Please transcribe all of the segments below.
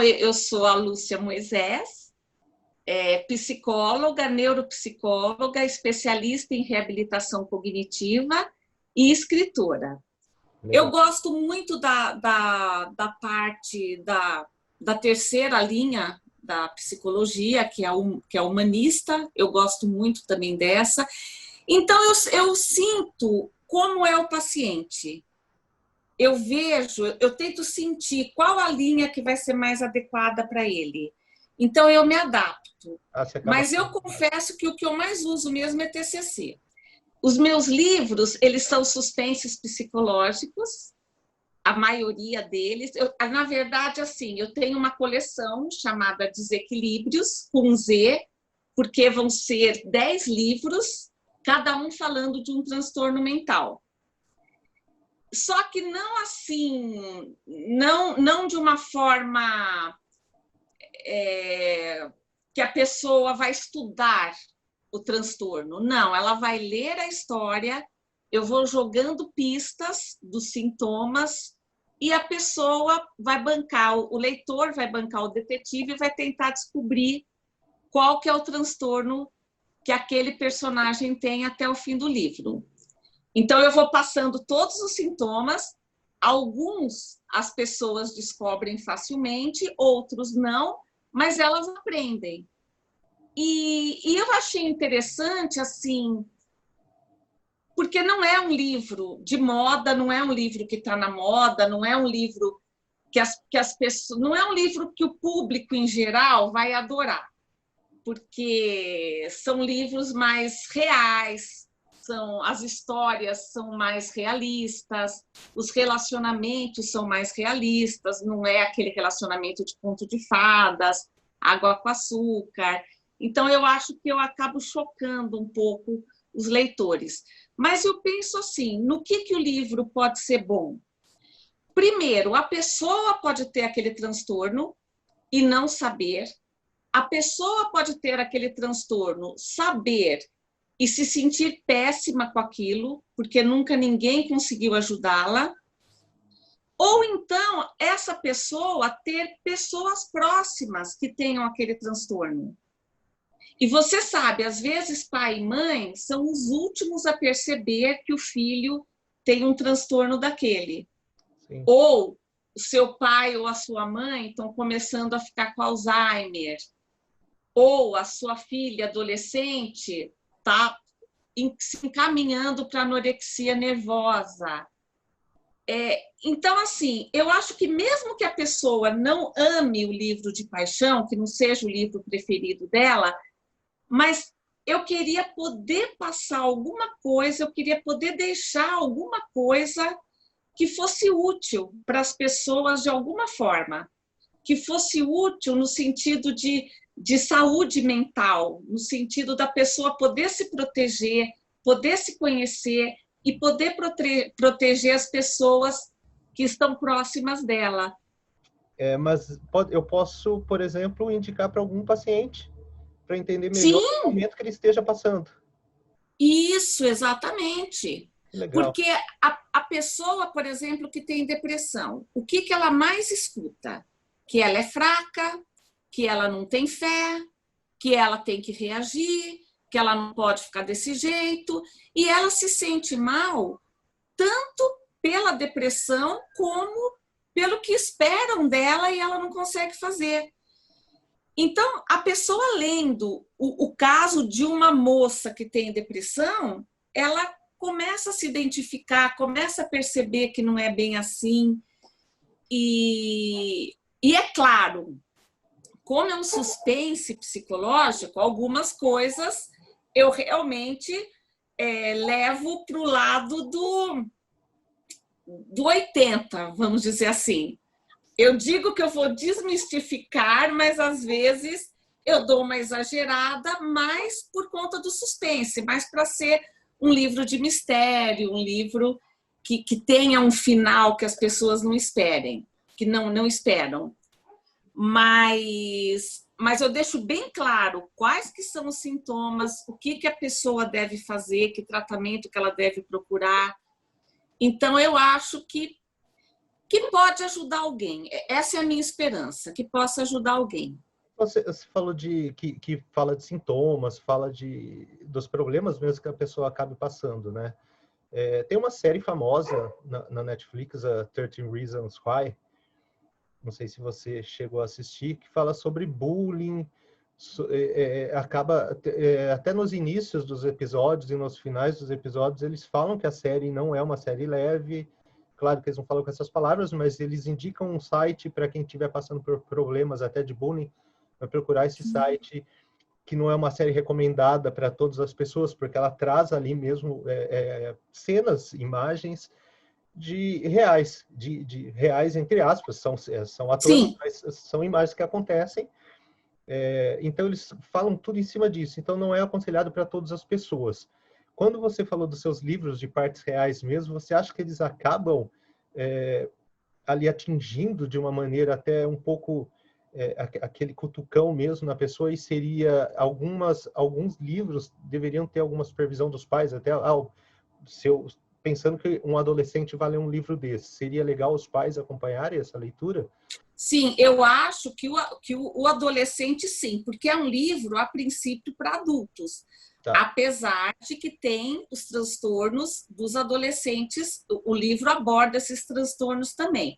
Eu sou a Lúcia Moisés, psicóloga, neuropsicóloga, especialista em reabilitação cognitiva e escritora. Legal. Eu gosto muito da parte da terceira linha da psicologia, que é humanista. Eu gosto muito também dessa. Então, eu sinto como é o paciente. Eu tento sentir qual a linha que vai ser mais adequada para ele. Então, eu me adapto. Mas eu confesso que o que eu mais uso mesmo é TCC. Os meus livros, eles são suspensos psicológicos, a maioria deles. Na verdade, assim, eu tenho uma coleção chamada Desequilíbrios, com Z, porque vão ser 10 livros, cada um falando de um transtorno mental. Só que não assim, não de uma forma que a pessoa vai estudar o transtorno. Não, ela vai ler a história, eu vou jogando pistas dos sintomas e a pessoa vai bancar, o leitor vai bancar o detetive e vai tentar descobrir qual que é o transtorno que aquele personagem tem até o fim do livro. Então, eu vou passando todos os sintomas, alguns as pessoas descobrem facilmente, outros não, mas elas aprendem. E eu achei interessante, assim, porque não é um livro de moda, não é um livro que está na moda, não é um livro que as pessoas, não é um livro que o público em geral vai adorar, porque são livros mais reais, as histórias são mais realistas, os relacionamentos são mais realistas, não é aquele relacionamento de conto de fadas, água com açúcar. Então, eu acho que eu acabo chocando um pouco os leitores. Mas eu penso assim, no que o livro pode ser bom? Primeiro, a pessoa pode ter aquele transtorno e não saber. A pessoa pode ter aquele transtorno, saber e se sentir péssima com aquilo, porque nunca ninguém conseguiu ajudá-la. Ou então, essa pessoa ter pessoas próximas que tenham aquele transtorno. E você sabe, às vezes pai e mãe são os últimos a perceber que o filho tem um transtorno daquele. Sim. Ou o seu pai ou a sua mãe estão começando a ficar com Alzheimer. Ou a sua filha adolescente está se encaminhando para anorexia nervosa. Então, assim, eu acho que mesmo que a pessoa não ame o livro de paixão, que não seja o livro preferido dela, mas eu queria poder passar alguma coisa, eu queria poder deixar alguma coisa que fosse útil para as pessoas de alguma forma, que fosse útil no sentido de saúde mental, no sentido da pessoa poder se proteger, poder se conhecer e poder proteger as pessoas que estão próximas dela. Mas eu posso, por exemplo, indicar para algum paciente para entender melhor o momento que ele esteja passando. Isso, exatamente. Legal. Porque a pessoa, por exemplo, que tem depressão, o que ela mais escuta? Que ela é fraca, que ela não tem fé, que ela tem que reagir, que ela não pode ficar desse jeito, e ela se sente mal tanto pela depressão como pelo que esperam dela e ela não consegue fazer. Então, a pessoa lendo o caso de uma moça que tem depressão, ela começa a se identificar, começa a perceber que não é bem assim. E é claro, como é um suspense psicológico, algumas coisas eu realmente levo para o lado do 80, vamos dizer assim. Eu digo que eu vou desmistificar, mas às vezes eu dou uma exagerada, mais por conta do suspense, mais para ser um livro de mistério, um livro que tenha um final que as pessoas não esperem, que não esperam. Mas eu deixo bem claro quais que são os sintomas, o que a pessoa deve fazer, que tratamento que ela deve procurar. Então, eu acho que que pode ajudar alguém. Essa é a minha esperança, que possa ajudar alguém. Você falou que fala de sintomas, fala dos problemas mesmo que a pessoa acabe passando, né? Tem uma série famosa na Netflix, a 13 Reasons Why, não sei se você chegou a assistir, que fala sobre bullying, acaba até nos inícios dos episódios e nos finais dos episódios eles falam que a série não é uma série leve. Claro que eles não falam com essas palavras, mas eles indicam um site para quem estiver passando por problemas até de bullying, vai procurar esse site, que não é uma série recomendada para todas as pessoas, porque ela traz ali mesmo cenas, imagens de reais, de reais entre aspas, são atores, Sim. mas são imagens que acontecem. Então eles falam tudo em cima disso, então não é aconselhado para todas as pessoas. Quando você falou dos seus livros de partes reais mesmo, você acha que eles acabam ali atingindo de uma maneira até um pouco aquele cutucão mesmo na pessoa, e seria alguns livros deveriam ter alguma supervisão dos pais, até pensando que um adolescente vai ler um livro desse, seria legal os pais acompanharem essa leitura? Sim, eu acho que o adolescente, sim, porque é um livro, a princípio, para adultos. Tá. Apesar de que tem os transtornos dos adolescentes, o livro aborda esses transtornos também.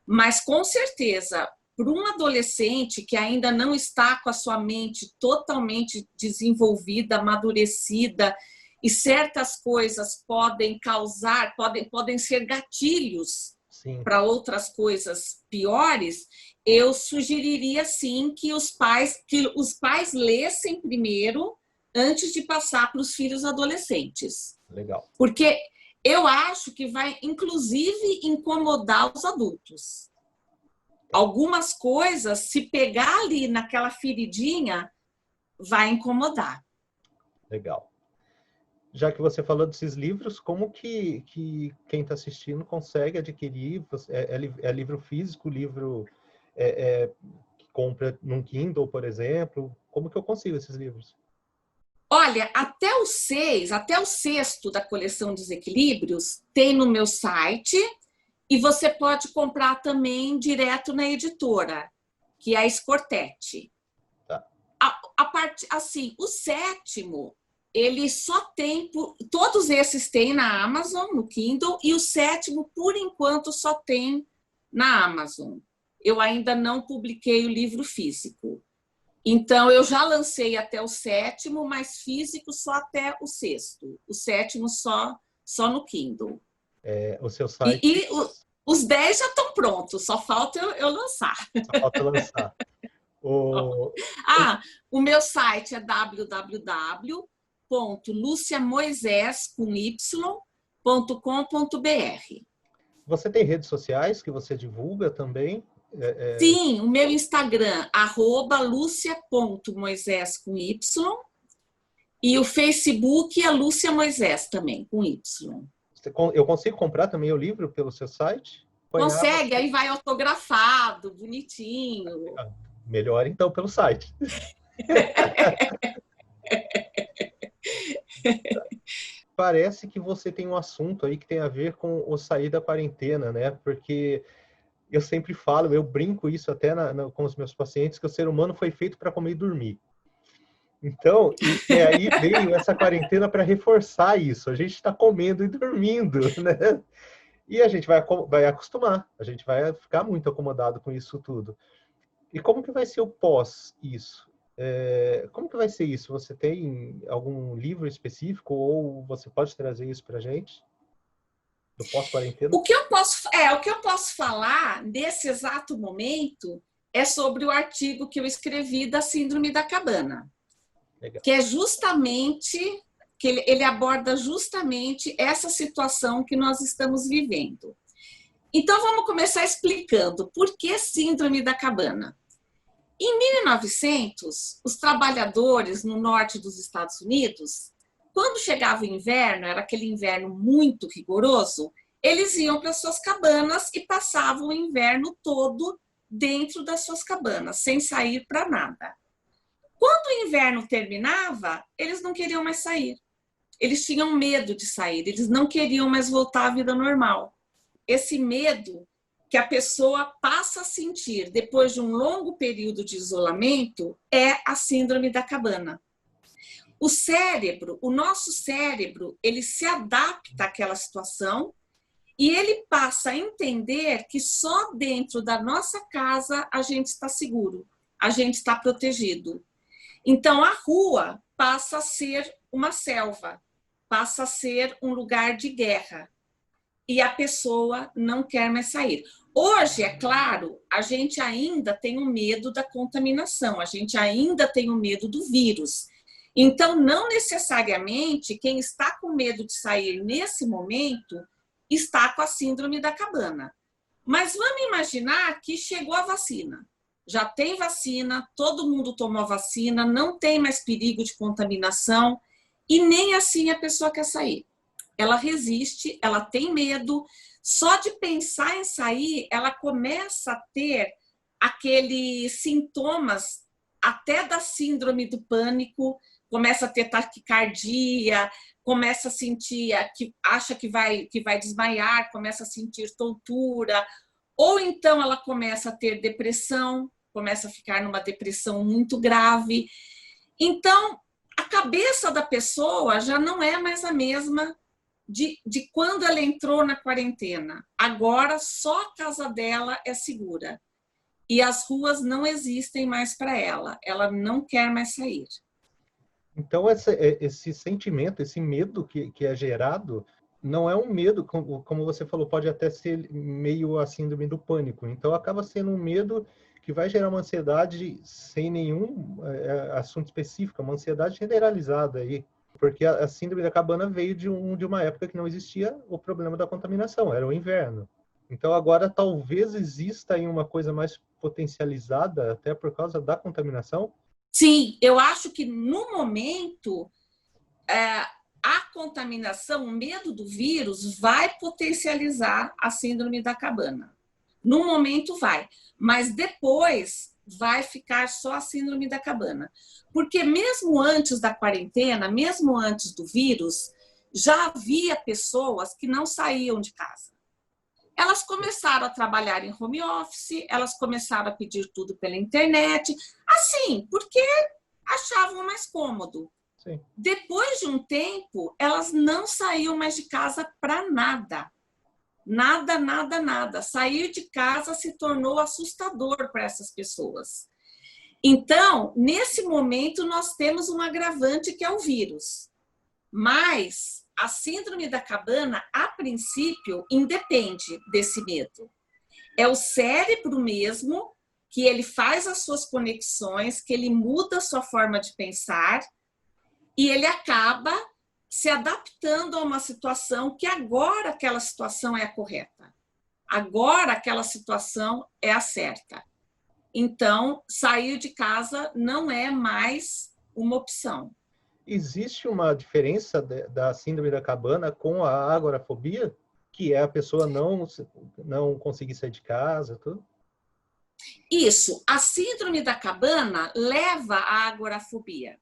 Mas, com certeza, para um adolescente que ainda não está com a sua mente totalmente desenvolvida, amadurecida, e certas coisas podem causar, podem ser gatilhos para outras coisas piores, eu sugeriria, sim, que os pais lessem primeiro antes de passar para os filhos adolescentes. Legal. Porque eu acho que vai, inclusive, incomodar os adultos. Algumas coisas, se pegar ali naquela feridinha, vai incomodar. Legal. Já que você falou desses livros, como que quem está assistindo consegue adquirir? É livro físico, livro que compra num Kindle, por exemplo? Como que eu consigo esses livros? Olha, até o sexto da coleção Desequilíbrios tem no meu site, e você pode comprar também direto na editora, que é a Escortete. Tá. Assim, o sétimo, ele só tem, todos esses tem na Amazon, no Kindle, e o sétimo, por enquanto, só tem na Amazon. Eu ainda não publiquei o livro físico. Então, eu já lancei até o sétimo, mas físico só até o sexto. O sétimo só no Kindle. O seu site... E os 10 já estão prontos, só falta eu lançar. Só falta lançar. O meu site é www.luciamoisés.com.br. Você tem redes sociais que você divulga também? Sim, o meu Instagram, @lucia.moisés com Y, e o Facebook é Lúcia Moisés também, com Y. Eu consigo comprar também o livro pelo seu site? Consegue, aí vai autografado, bonitinho. Melhor então pelo site. Parece que você tem um assunto aí que tem a ver com o sair da quarentena, né? Porque eu sempre falo, eu brinco isso até com os meus pacientes, que o ser humano foi feito para comer e dormir. Então, e aí veio essa quarentena para reforçar isso. A gente está comendo e dormindo, né? E a gente vai acostumar, a gente vai ficar muito acomodado com isso tudo. E como que vai ser o pós isso? Como que vai ser isso? Você tem algum livro específico ou você pode trazer isso para a gente? Do pós-quarentena? O que eu posso falar nesse exato momento é sobre o artigo que eu escrevi da Síndrome da Cabana. Legal. Que é justamente, que ele aborda justamente essa situação que nós estamos vivendo. Então, vamos começar explicando por que Síndrome da Cabana. Em 1900, os trabalhadores no norte dos Estados Unidos, quando chegava o inverno, era aquele inverno muito rigoroso, eles iam para suas cabanas e passavam o inverno todo dentro das suas cabanas, sem sair para nada. Quando o inverno terminava, eles não queriam mais sair. Eles tinham medo de sair, eles não queriam mais voltar à vida normal. Esse medo que a pessoa passa a sentir depois de um longo período de isolamento é a síndrome da cabana. O nosso cérebro, ele se adapta àquela situação e ele passa a entender que só dentro da nossa casa a gente está seguro, a gente está protegido. Então, a rua passa a ser uma selva, passa a ser um lugar de guerra. E a pessoa não quer mais sair. Hoje, é claro, a gente ainda tem o medo da contaminação, a gente ainda tem o medo do vírus. Então, não necessariamente quem está com medo de sair nesse momento está com a síndrome da cabana. Mas vamos imaginar que chegou a vacina. Já tem vacina, todo mundo tomou a vacina, não tem mais perigo de contaminação e nem assim a pessoa quer sair. Ela resiste, ela tem medo. Só de pensar em sair, ela começa a ter aqueles sintomas até da síndrome do pânico, começa a ter taquicardia, começa a sentir, que acha que vai desmaiar, começa a sentir tontura, ou então ela começa a ter depressão, começa a ficar numa depressão muito grave. Então, a cabeça da pessoa já não é mais a mesma de quando ela entrou na quarentena. Agora, só a casa dela é segura. E as ruas não existem mais para ela. Ela não quer mais sair. Então, esse sentimento, esse medo que é gerado, não é um medo, como você falou, pode até ser meio a síndrome do pânico. Então, acaba sendo um medo que vai gerar uma ansiedade sem nenhum assunto específico, uma ansiedade generalizada aí. Porque a síndrome da cabana veio de uma época que não existia o problema da contaminação, era o inverno. Então, agora, talvez exista aí uma coisa mais potencializada, até por causa da contaminação. Sim, eu acho que no momento a contaminação, o medo do vírus vai potencializar a síndrome da cabana. No momento vai, mas depois vai ficar só a síndrome da cabana. Porque mesmo antes da quarentena, mesmo antes do vírus, já havia pessoas que não saíam de casa. Elas começaram a trabalhar em home office, elas começaram a pedir tudo pela internet, assim, porque achavam mais cômodo. Sim. Depois de um tempo, elas não saíam mais de casa para nada. Nada, nada, nada. Sair de casa se tornou assustador para essas pessoas. Então, nesse momento, nós temos um agravante que é o vírus. Mas a síndrome da cabana, a princípio, independe desse medo. É o cérebro mesmo que ele faz as suas conexões, que ele muda a sua forma de pensar e ele acaba se adaptando a uma situação que agora aquela situação é a correta. Agora aquela situação é a certa. Então, sair de casa não é mais uma opção. Existe uma diferença da síndrome da cabana com a agorafobia, que é a pessoa não conseguir sair de casa, tudo? Isso, a síndrome da cabana leva à agorafobia.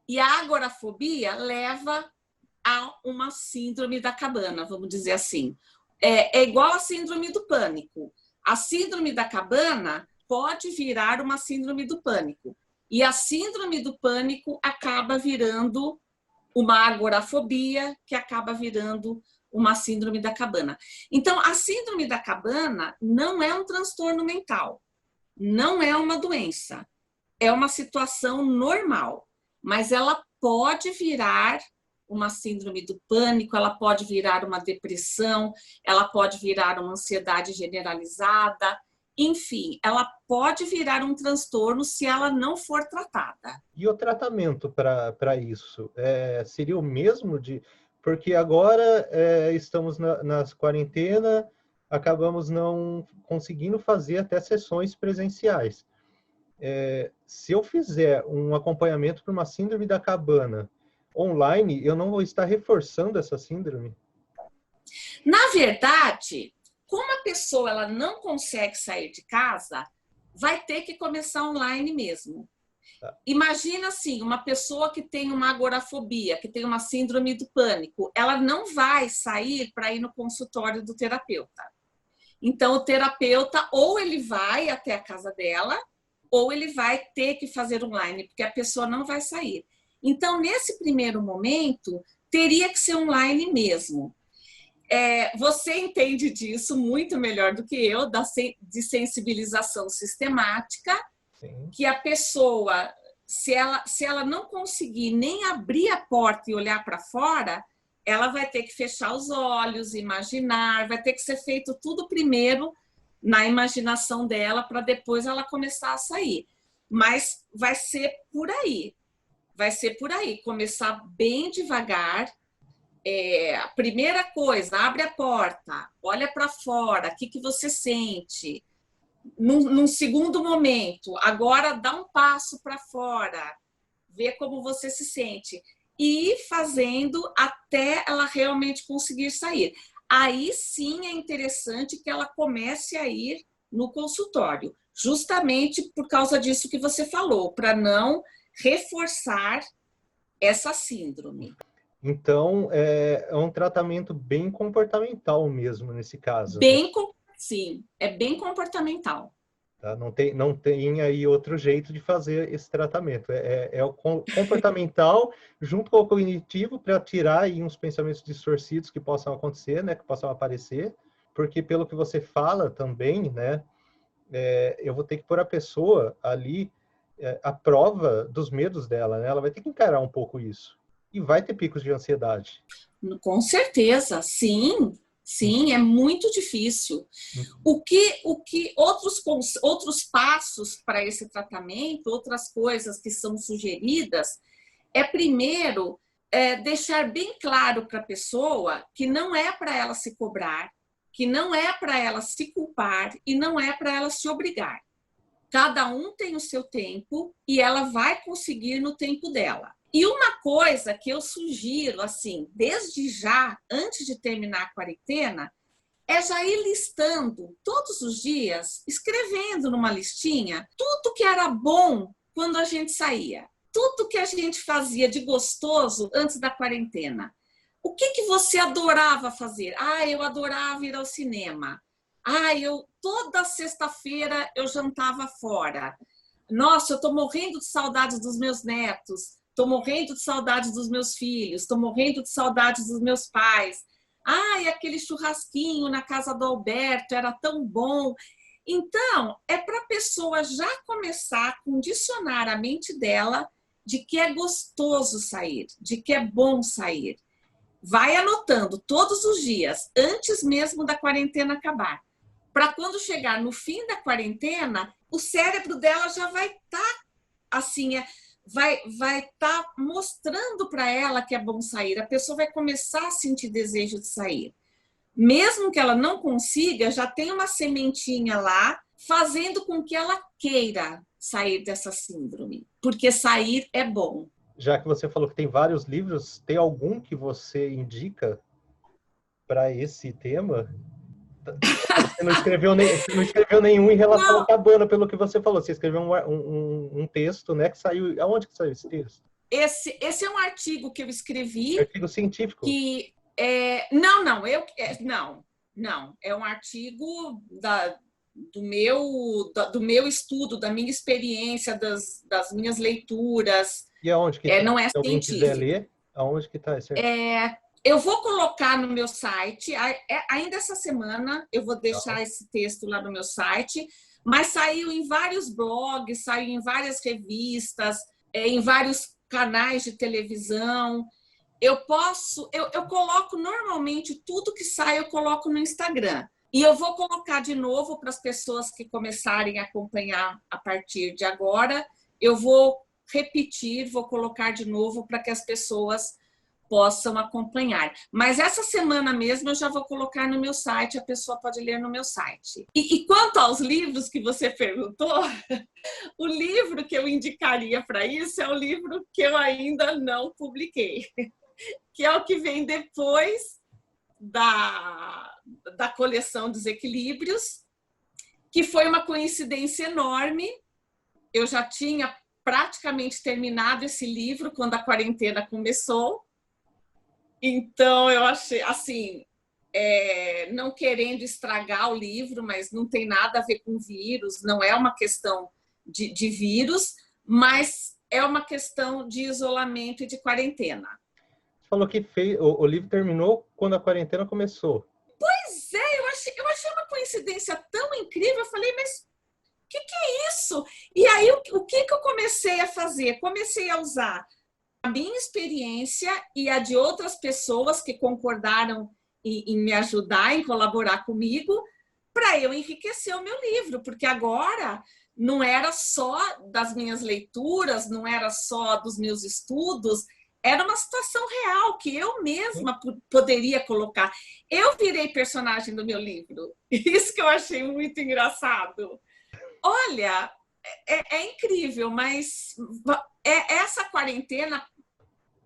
E a agorafobia leva a uma síndrome da cabana, vamos dizer assim. É igual a síndrome do pânico. A síndrome da cabana pode virar uma síndrome do pânico. E a síndrome do pânico acaba virando uma agorafobia, que acaba virando uma síndrome da cabana. Então, a síndrome da cabana não é um transtorno mental, não é uma doença, é uma situação normal, mas ela pode virar uma síndrome do pânico, ela pode virar uma depressão, ela pode virar uma ansiedade generalizada, enfim, ela pode virar um transtorno se ela não for tratada. E o tratamento para isso? Seria o mesmo porque agora estamos na quarentena, acabamos não conseguindo fazer até sessões presenciais. Se eu fizer um acompanhamento para uma síndrome da cabana online, eu não vou estar reforçando essa síndrome? Na verdade, como a pessoa ela não consegue sair de casa, vai ter que começar online mesmo. Tá. Imagina assim, uma pessoa que tem uma agorafobia, que tem uma síndrome do pânico, ela não vai sair para ir no consultório do terapeuta. Então, o terapeuta, ou ele vai até a casa dela, ou ele vai ter que fazer online, porque a pessoa não vai sair. Então, nesse primeiro momento, teria que ser online mesmo. Você entende disso muito melhor do que eu, de sensibilização sistemática, Sim. que a pessoa, se ela não conseguir nem abrir a porta e olhar para fora, ela vai ter que fechar os olhos, imaginar, vai ter que ser feito tudo primeiro na imaginação dela para depois ela começar a sair. Mas vai ser por aí. Vai ser por aí. Começar bem devagar. A primeira coisa, abre a porta, olha para fora, o que você sente? Num segundo momento, agora dá um passo para fora, vê como você se sente. E ir fazendo até ela realmente conseguir sair. Aí sim é interessante que ela comece a ir no consultório, justamente por causa disso que você falou, para não reforçar essa síndrome. Então, é um tratamento bem comportamental mesmo nesse caso, né? Sim, é bem comportamental. Tá? Não tem aí outro jeito de fazer esse tratamento. É o comportamental junto com o cognitivo para tirar aí uns pensamentos distorcidos que possam acontecer, né? Que possam aparecer. Porque pelo que você fala também, né? Eu vou ter que pôr a pessoa ali à prova dos medos dela, né? Ela vai ter que encarar um pouco isso. E vai ter picos de ansiedade. Com certeza, sim. Sim, é muito difícil. O que outros passos para esse tratamento, outras coisas que são sugeridas, primeiro, deixar bem claro para a pessoa que não é para ela se cobrar, que não é para ela se culpar e não é para ela se obrigar. Cada um tem o seu tempo e ela vai conseguir no tempo dela. E uma coisa que eu sugiro, assim, desde já, antes de terminar a quarentena, é já ir listando todos os dias, escrevendo numa listinha, tudo que era bom quando a gente saía, tudo que a gente fazia de gostoso antes da quarentena. O que você adorava fazer? Eu adorava ir ao cinema. Toda sexta-feira eu jantava fora. Nossa, eu estou morrendo de saudades dos meus netos, estou morrendo de saudades dos meus filhos, estou morrendo de saudades dos meus pais. Aquele churrasquinho na casa do Alberto era tão bom. Então, é para a pessoa já começar a condicionar a mente dela de que é gostoso sair, de que é bom sair. Vai anotando todos os dias, antes mesmo da quarentena acabar. Para quando chegar no fim da quarentena, o cérebro dela já vai estar assim, vai estar mostrando para ela que é bom sair. A pessoa vai começar a sentir desejo de sair. Mesmo que ela não consiga, já tem uma sementinha lá, fazendo com que ela queira sair dessa síndrome, porque sair é bom. Já que você falou que tem vários livros, tem algum que você indica para esse tema? Você não escreveu nenhum em relação à cabana, pelo que você falou. Você escreveu um texto, né? Que saiu. Aonde que saiu esse texto? Esse é um artigo que eu escrevi. Artigo científico? Não. É um artigo do meu estudo, da minha experiência, das minhas leituras. E aonde que tá? Não é Se alguém científico. quiser ler, aonde que está esse artigo? Eu vou colocar no meu site, ainda essa semana eu vou deixar esse texto lá no meu site, mas saiu em vários blogs, saiu em várias revistas, em vários canais de televisão. Eu coloco normalmente tudo que sai, eu coloco no Instagram. E eu vou colocar de novo para as pessoas que começarem a acompanhar a partir de agora. Eu vou repetir, vou colocar de novo para que as pessoas possam acompanhar. Mas essa semana mesmo eu já vou colocar no meu site, a pessoa pode ler no meu site. E quanto aos livros que você perguntou, o livro que eu indicaria para isso é o livro que eu ainda não publiquei, que é o que vem depois da coleção Desequilíbrios, que foi uma coincidência enorme. Eu já tinha praticamente terminado esse livro quando a quarentena começou. Então, eu achei, assim, não querendo estragar o livro, mas não tem nada a ver com vírus, não é uma questão de vírus, mas é uma questão de isolamento e de quarentena. Você falou que o livro terminou quando a quarentena começou. Pois é, eu achei uma coincidência tão incrível, eu falei, mas o que é isso? E aí, o que eu comecei a fazer? Comecei a usar a minha experiência e a de outras pessoas que concordaram em me ajudar, em colaborar comigo, para eu enriquecer o meu livro, porque agora não era só das minhas leituras, não era só dos meus estudos, era uma situação real que eu mesma poderia colocar. Eu virei personagem do meu livro. Isso que eu achei muito engraçado. Olha, é incrível, mas essa quarentena,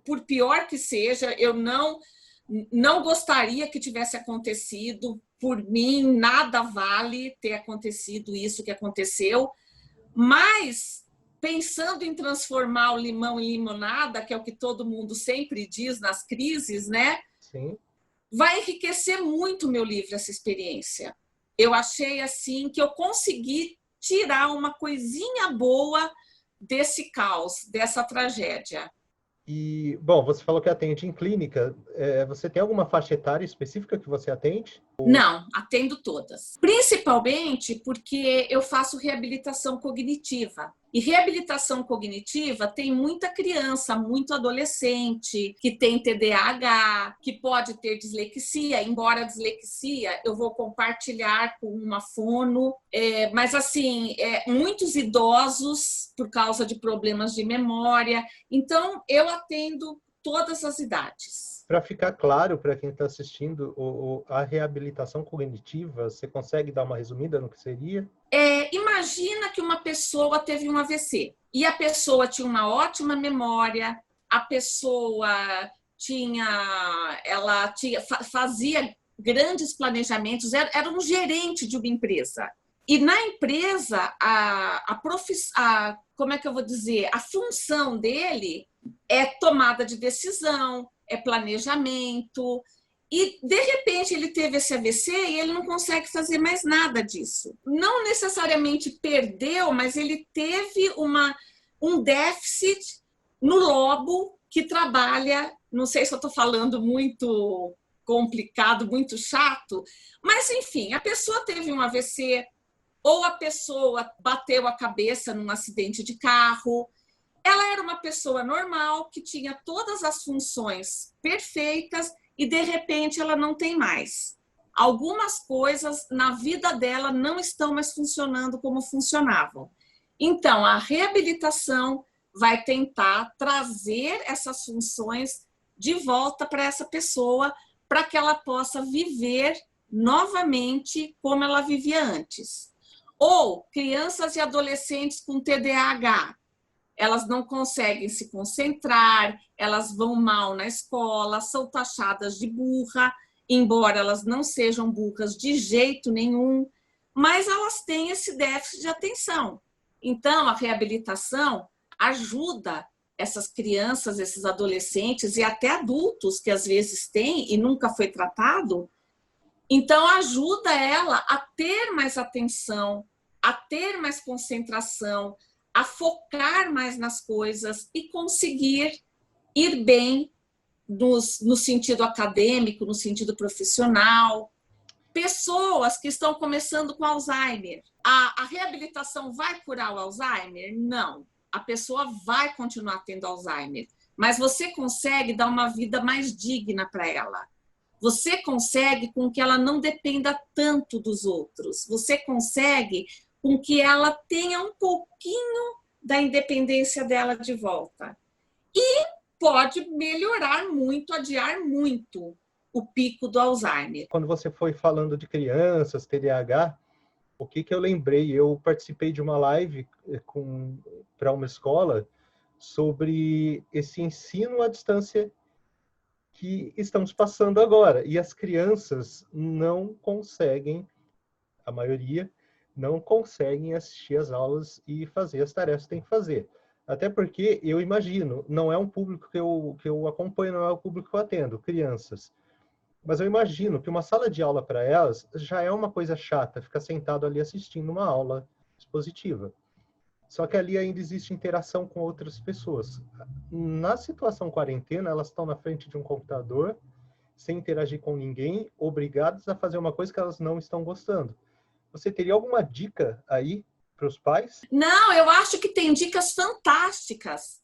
por pior que seja, eu não gostaria que tivesse acontecido. Por mim, nada vale ter acontecido isso que aconteceu. Mas, pensando em transformar o limão em limonada, que é o que todo mundo sempre diz nas crises, né? Sim. Vai enriquecer muito o meu livro, essa experiência. Eu achei assim que eu consegui tirar uma coisinha boa desse caos, dessa tragédia. E, bom, você falou que atende em clínica. Você tem alguma faixa etária específica que você atende? Não, atendo todas. Principalmente porque eu faço reabilitação cognitiva. E reabilitação cognitiva tem muita criança, muito adolescente, que tem TDAH, que pode ter dislexia, embora a dislexia eu vou compartilhar com uma fono, mas assim, muitos idosos por causa de problemas de memória. Então, eu atendo todas as idades. Para ficar claro para quem está assistindo, a reabilitação cognitiva, você consegue dar uma resumida no que seria? Imagina que uma pessoa teve um AVC e a pessoa tinha uma ótima memória, a pessoa fazia grandes planejamentos, era um gerente de uma empresa. E na empresa, como é que eu vou dizer? A função dele é tomada de decisão, é planejamento. E, de repente, ele teve esse AVC e ele não consegue fazer mais nada disso. Não necessariamente perdeu, mas ele teve um déficit no lobo que trabalha, não sei se eu estou falando muito complicado, muito chato, mas, enfim, a pessoa teve um AVC ou a pessoa bateu a cabeça num acidente de carro. Ela era uma pessoa normal, que tinha todas as funções perfeitas e, de repente, ela não tem mais. Algumas coisas na vida dela não estão mais funcionando como funcionavam. Então, a reabilitação vai tentar trazer essas funções de volta para essa pessoa, para que ela possa viver novamente como ela vivia antes. Ou crianças e adolescentes com TDAH. Elas não conseguem se concentrar, elas vão mal na escola, são taxadas de burra, embora elas não sejam burras de jeito nenhum, mas elas têm esse déficit de atenção. Então, a reabilitação ajuda essas crianças, esses adolescentes e até adultos que às vezes têm e nunca foi tratado. Então, ajuda ela a ter mais atenção, a ter mais concentração, a focar mais nas coisas e conseguir ir bem no sentido acadêmico, no sentido profissional. Pessoas que estão começando com Alzheimer. A reabilitação vai curar o Alzheimer? Não. A pessoa vai continuar tendo Alzheimer, mas você consegue dar uma vida mais digna para ela. Você consegue com que ela não dependa tanto dos outros. Você consegue com que ela tenha um pouquinho da independência dela de volta. E pode melhorar muito, adiar muito o pico do Alzheimer. Quando você foi falando de crianças, TDAH, o que eu lembrei? Eu participei de uma live para uma escola sobre esse ensino à distância que estamos passando agora. E as crianças não conseguem, a maioria, não conseguem assistir às aulas e fazer as tarefas que tem que fazer. Até porque, eu imagino, não é um público que eu acompanho, não é o público que eu atendo, crianças. Mas eu imagino que uma sala de aula para elas já é uma coisa chata, ficar sentado ali assistindo uma aula expositiva. Só que ali ainda existe interação com outras pessoas. Na situação quarentena, elas estão na frente de um computador, sem interagir com ninguém, obrigadas a fazer uma coisa que elas não estão gostando. Você teria alguma dica aí para os pais? Não, eu acho que tem dicas fantásticas,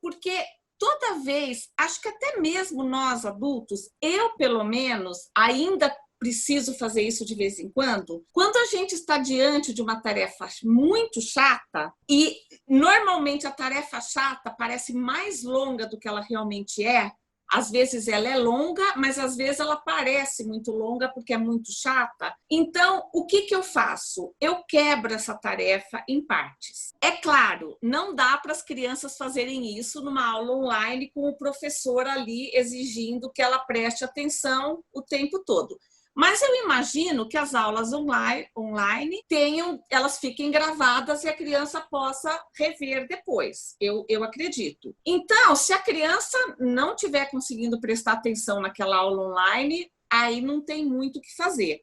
porque toda vez, acho que até mesmo nós adultos, eu pelo menos ainda preciso fazer isso de vez em quando a gente está diante de uma tarefa muito chata, e normalmente a tarefa chata parece mais longa do que ela realmente é. Às vezes ela é longa, mas às vezes ela parece muito longa porque é muito chata. Então, o que eu faço? Eu quebro essa tarefa em partes. É claro, não dá para as crianças fazerem isso numa aula online com o professor ali exigindo que ela preste atenção o tempo todo. Mas eu imagino que as aulas online elas fiquem gravadas e a criança possa rever depois. Eu acredito. Então, se a criança não estiver conseguindo prestar atenção naquela aula online, aí não tem muito o que fazer.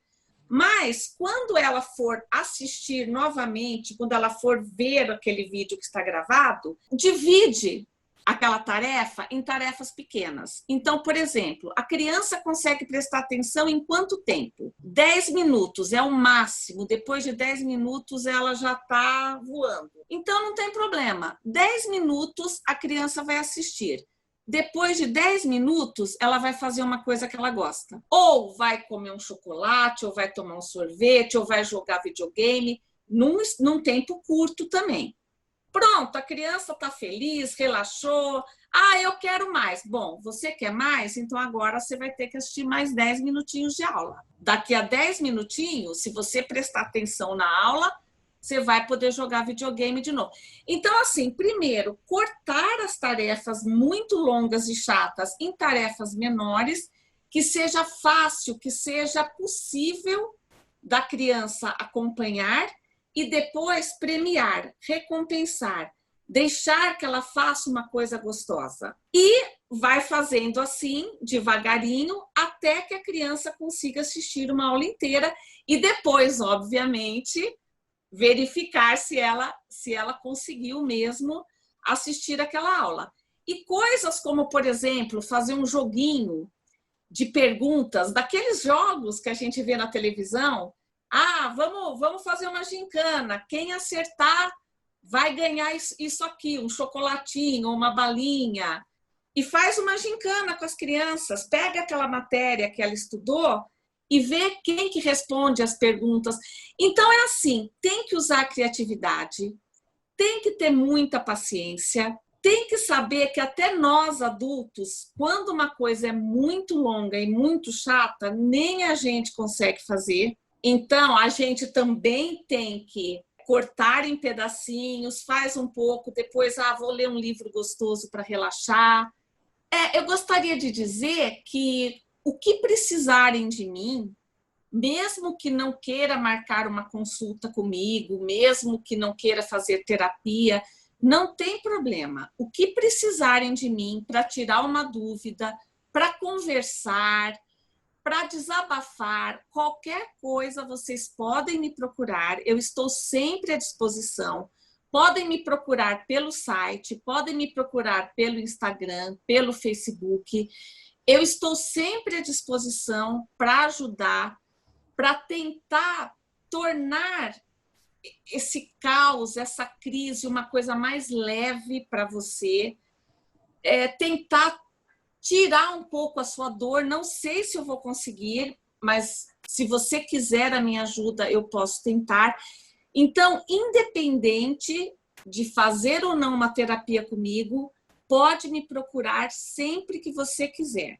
Mas, quando ela for assistir novamente, quando ela for ver aquele vídeo que está gravado, divide aquela tarefa em tarefas pequenas. Então, por exemplo, a criança consegue prestar atenção em quanto tempo? 10 minutos é o máximo. Depois de 10 minutos, ela já está voando. Então, não tem problema. 10 minutos a criança vai assistir. Depois de 10 minutos, ela vai fazer uma coisa que ela gosta. Ou vai comer um chocolate, ou vai tomar um sorvete, ou vai jogar videogame, num tempo curto também. Pronto, a criança está feliz, relaxou. Ah, eu quero mais. Bom, você quer mais? Então agora você vai ter que assistir mais 10 minutinhos de aula. Daqui a 10 minutinhos, se você prestar atenção na aula, você vai poder jogar videogame de novo. Então, assim, primeiro, cortar as tarefas muito longas e chatas em tarefas menores, que seja fácil, que seja possível da criança acompanhar, e depois premiar, recompensar, deixar que ela faça uma coisa gostosa. E vai fazendo assim, devagarinho, até que a criança consiga assistir uma aula inteira e depois, obviamente, verificar se ela conseguiu mesmo assistir aquela aula. E coisas como, por exemplo, fazer um joguinho de perguntas, daqueles jogos que a gente vê na televisão. Ah, vamos fazer uma gincana. Quem acertar vai ganhar isso aqui, um chocolatinho, uma balinha. E faz uma gincana com as crianças. Pega aquela matéria que ela estudou e vê quem que responde as perguntas. Então, é assim, tem que usar a criatividade, tem que ter muita paciência, tem que saber que até nós, adultos, quando uma coisa é muito longa e muito chata, nem a gente consegue fazer. Então, a gente também tem que cortar em pedacinhos, faz um pouco, depois, vou ler um livro gostoso para relaxar. Eu gostaria de dizer que o que precisarem de mim, mesmo que não queira marcar uma consulta comigo, mesmo que não queira fazer terapia, não tem problema. O que precisarem de mim para tirar uma dúvida, para conversar, para desabafar, qualquer coisa, vocês podem me procurar, eu estou sempre à disposição. Podem me procurar pelo site, podem me procurar pelo Instagram, pelo Facebook. Eu estou sempre à disposição para ajudar, para tentar tornar esse caos, essa crise, uma coisa mais leve para você, tentar tirar um pouco a sua dor. Não sei se eu vou conseguir, mas se você quiser a minha ajuda, eu posso tentar. Então, independente de fazer ou não uma terapia comigo, pode me procurar sempre que você quiser.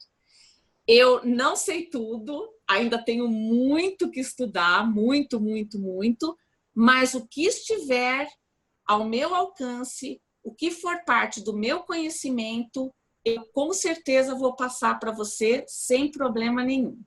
Eu não sei tudo, ainda tenho muito que estudar, muito, muito, muito, mas o que estiver ao meu alcance, o que for parte do meu conhecimento, eu com certeza vou passar para você sem problema nenhum.